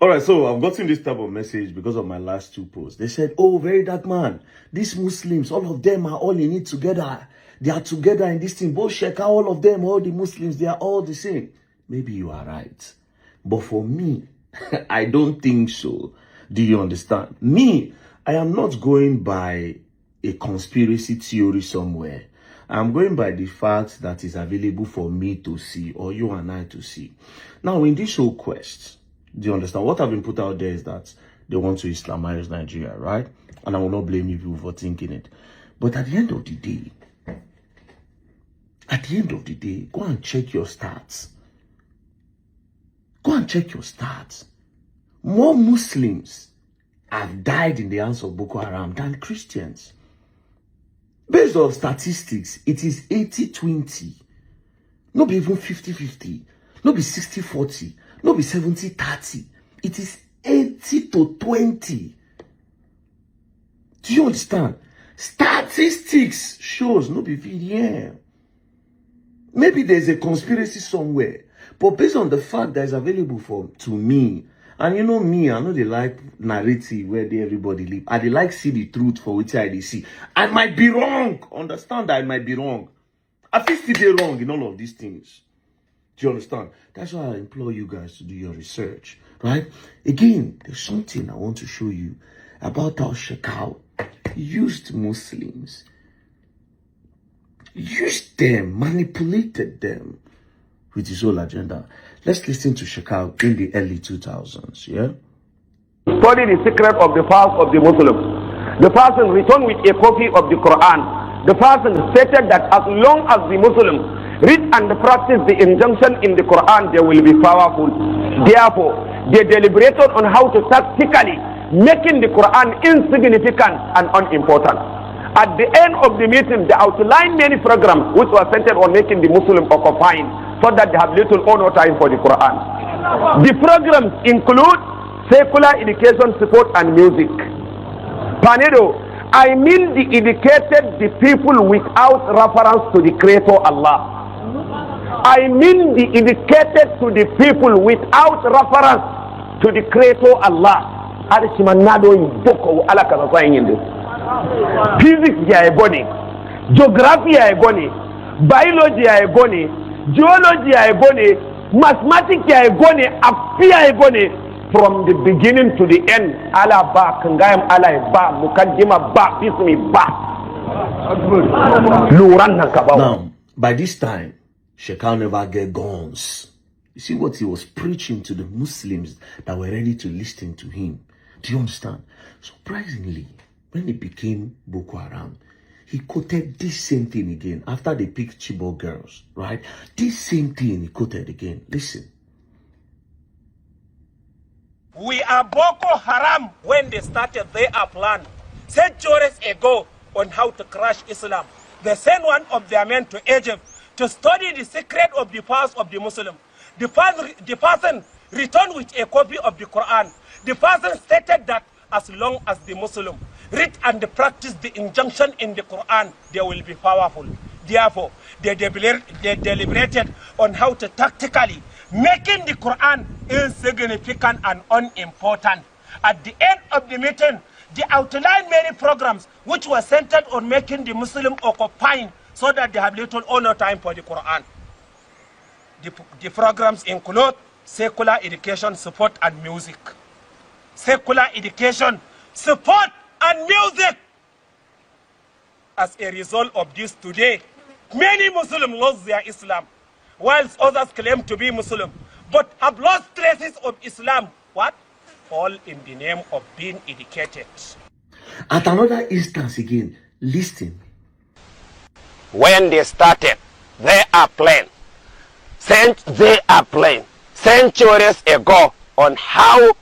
All right, so I've gotten this type of message because of my last two posts. They said, oh, very dark man, these Muslims, all of them are all in it together. They are together in this thing. Both Shekau, all of them, all the Muslims, they are all the same. Maybe you are right. But for me, I don't think so. Do you understand? Me, I am not going by a conspiracy theory somewhere. I'm going by the fact that is available for me to see, or you and I to see. Now, in this whole quest, do you understand? What I've been put out there is that they want to Islamize Nigeria, right? And I will not blame you for thinking it. But at the end of the day, go and check your stats. Go and check your stats. More Muslims have died in the hands of Boko Haram than Christians. Based on statistics, it is 80-20. Not be even 50-50. Not be 60-40. Not be 70-30. It is 80-20. Do you understand? Statistics shows not be VDM. Maybe there's a conspiracy somewhere. But based on the fact that is available to me, and you know me, I know they like narrative where everybody live. I they like see the truth for which I see. I might be wrong. Understand that I might be wrong. I feel still wrong in all of these things. Do you understand? That's why I implore you guys to do your research. Right? Again, there's something I want to show you about how Shekau used Muslims. Used them, manipulated them with his whole agenda. Let's listen to Shekau in the early 2000s, yeah? Study the secret of the fast of the Muslims. The person returned with a copy of the Quran. The person stated that as long as the Muslims read and practice the injunction in the Quran, they will be powerful. Therefore, they deliberated on how to tactically making the Quran insignificant and unimportant. At the end of the meeting, they outlined many programs which were centered on making the Muslim occupying so that they have little or no time for the Quran. The programs include secular education, support, and music. Panedo, I mean the educated the people without reference to the Creator Allah. I mean the educated to the people without reference to the Creator Allah. Physics ya ebony, geography ya ebony, biology ya ebony, geology ya ebony, mathematics ya ebony, apia ebony, from the beginning to the end. Allah ba, kangayam Allah ba, mukaddima ba, bismi ba. Now, by this time, Shekau never get guns. You see what he was preaching to the Muslims that were ready to listen to him. Do you understand? Surprisingly, when he became Boko Haram, he quoted this same thing again after they picked Chibok girls, right? This same thing he quoted again. Listen. We are Boko Haram when they started their plan centuries ago on how to crush Islam. They sent one of their men to Egypt to study the secret of the past of the Muslim. The person returned with a copy of the Quran. The person stated that as long as the Muslim read and practice the injunction in the Quran, they will be powerful. Therefore, they deliberated on how to tactically making the Quran insignificant and unimportant. At the end of the meeting, they outlined many programs which were centered on making the Muslim occupying so that they have little or no time for the Quran. The programs include secular education, support, and music. Secular education, support, and music. As a result of this today, many Muslims lost their Islam, whilst others claim to be Muslim, but have lost traces of Islam. What? All in the name of being educated. At another instance again, listen. When they started, they are playing centuries ago on how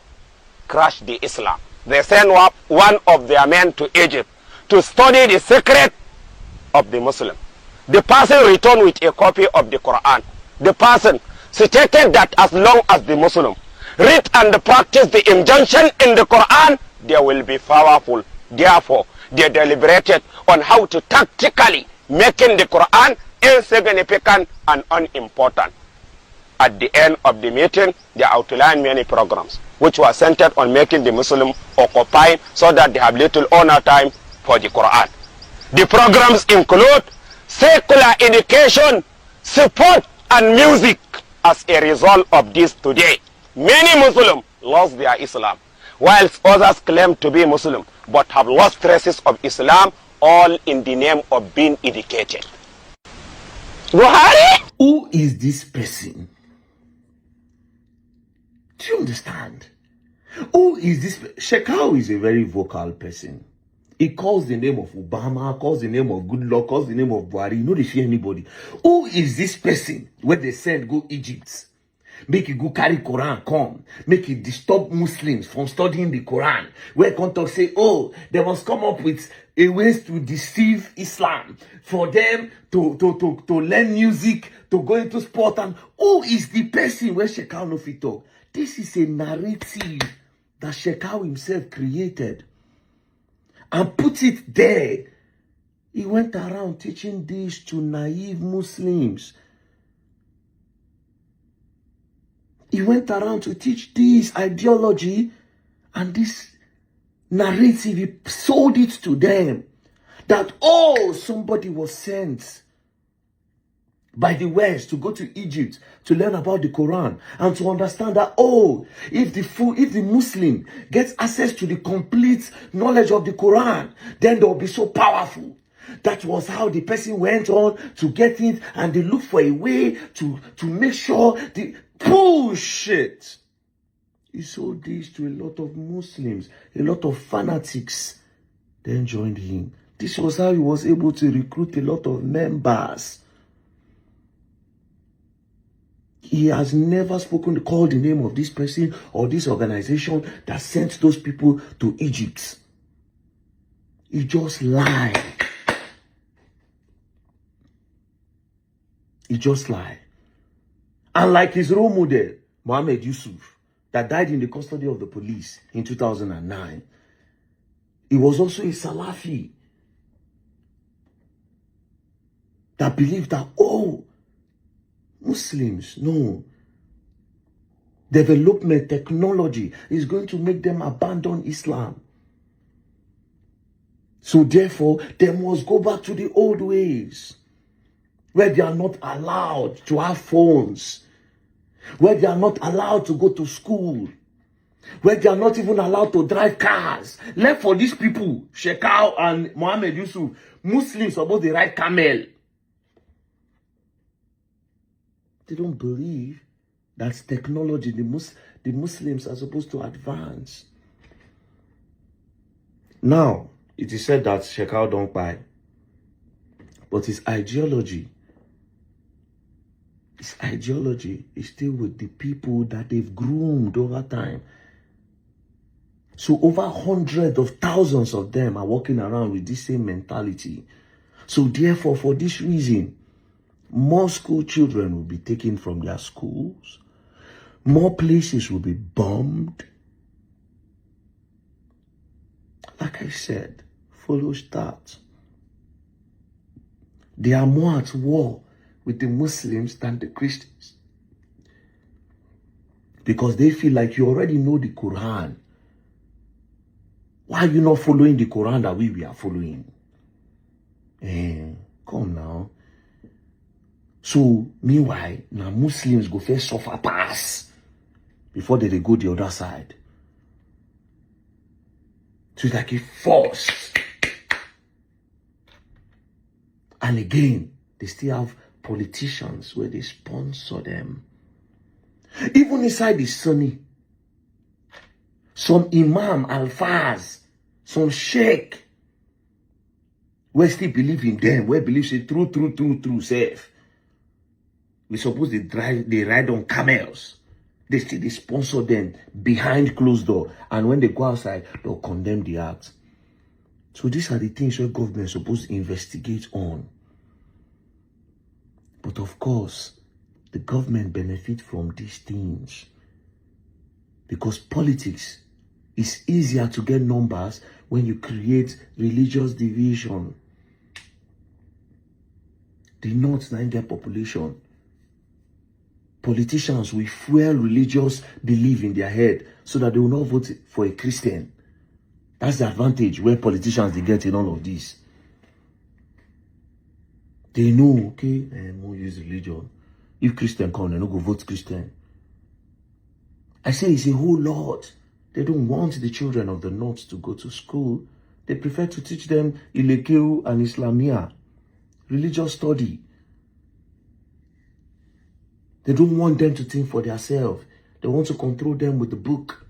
crush the Islam. They sent one of their men to Egypt to study the secret of the Muslim. The person returned with a copy of the Quran. The person stated that as long as the Muslim read and practice the injunction in the Quran, they will be powerful. Therefore, they deliberated on how to tactically making the Quran insignificant and unimportant. At the end of the meeting, they outlined many programs. which was centered on making the Muslim occupy so that they have little honor time for the Quran. The programs include secular education, sport, and music. As a result of this today, many Muslims lost their Islam, whilst others claim to be Muslim but have lost traces of Islam, all in the name of being educated. Buhari? Who is this person? Do you understand? Who is this? Shekau is a very vocal person. He calls the name of Obama, calls the name of Goodluck, calls the name of Buhari. You know they fear anybody. Who is this person when they send go Egypt? Make it go carry Quran, come. Make it disturb Muslims from studying the Quran. Where come talk say, oh, they must come up with a ways to deceive Islam. For them to learn music, to go into sport. And who is the person where Shekau no fit talk? This is a narrative that Shekau himself created and put it there. He went around teaching this to naive Muslims. He went around to teach this ideology and this narrative. He sold it to them that, oh, somebody was sent by the West to go to Egypt to learn about the Quran and to understand that, oh, if the Muslim gets access to the complete knowledge of the Quran, then they'll be so powerful. That was how the person went on to get it, and they looked for a way to make sure the bullshit. He sold this to a lot of Muslims, a lot of fanatics, then joined him. This was how he was able to recruit a lot of members. He has never called the name of this person or this organization that sent those people to Egypt. He just lied. He just lied. And like his role model, Mohammed Yusuf, that died in the custody of the police in 2009, he was also a Salafi that believed that, oh, Muslims, no. Development, technology is going to make them abandon Islam. So therefore, they must go back to the old ways, where they are not allowed to have phones, where they are not allowed to go to school, where they are not even allowed to drive cars. Left for these people, Shekau and Mohammed Yusuf, Muslims supposed to ride camel. They don't believe that's technology the Muslims are supposed to advance. Now, it is said that Shekau don't buy, but his ideology is still with the people that they've groomed over time. So over hundreds of thousands of them are walking around with this same mentality. So therefore, for this reason, more school children will be taken from their schools. More places will be bombed. Like I said, follow start. They are more at war with the Muslims than the Christians. Because they feel like you already know the Quran. Why are you not following the Quran that we are following? Come now. So, meanwhile, now Muslims go first suffer pass before they go the other side. So it's like a force. And again, they still have politicians where they sponsor them. Even inside the Sunni, some Imam, Al-Faz, some Sheikh, where still believe in them, where believe say true, safe. We suppose they ride on camels. They sponsor them behind closed door. And when they go outside, they'll condemn the act. So these are the things where government is supposed to investigate on. But of course, the government benefits from these things. Because politics is easier to get numbers when you create religious division. The North is their population. Politicians will fuel religious belief in their head so that they will not vote for a Christian. That's the advantage where politicians they get in all of this. They know, okay, we'll use religion. If Christian come, they don't go vote Christian. I say it's a whole lot. They don't want the children of the North to go to school. They prefer to teach them Ilekeu and Islamia, religious study. They don't want them to think for themselves. They want to control them with the book.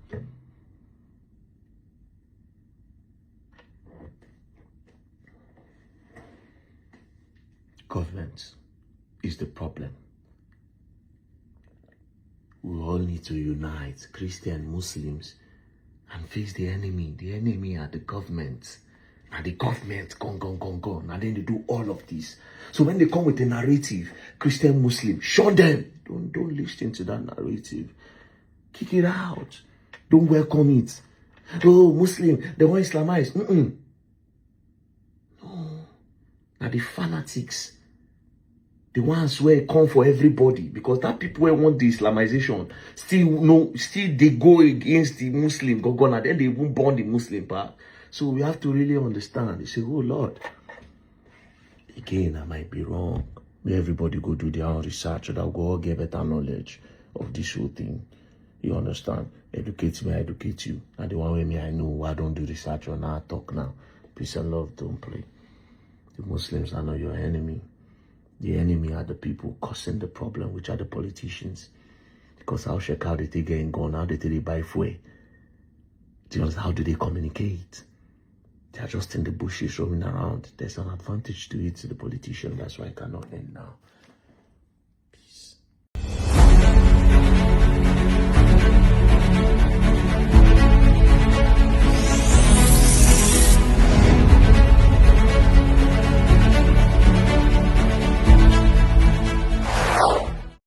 Government is the problem. We all need to unite, Christian, Muslims, and face the enemy. The enemy are the government. And the government gone. And then they do all of this. So when they come with a narrative, Christian, Muslim, shun them. Don't listen to that narrative. Kick it out. Don't welcome it. Oh, Muslim, they want Islamize. No. Now the fanatics, the ones where come for everybody, because that people where want the Islamization still they go against the Muslim, and then they won't burn the Muslim part. So we have to really understand. They say, oh Lord, again, I might be wrong. May everybody go do their own research, so that we'll all get better knowledge of this whole thing. You understand? Educate me, I educate you. And the one way me I know, I don't do research on now, talk now. Peace and love, don't play. The Muslims are not your enemy. The enemy are the people causing the problem, which are the politicians. Because how Shekau they take getting gone, how they buy fuel. How do they communicate? They are just in the bushes roaming around. There's an advantage to it to the politician. That's why I cannot end now.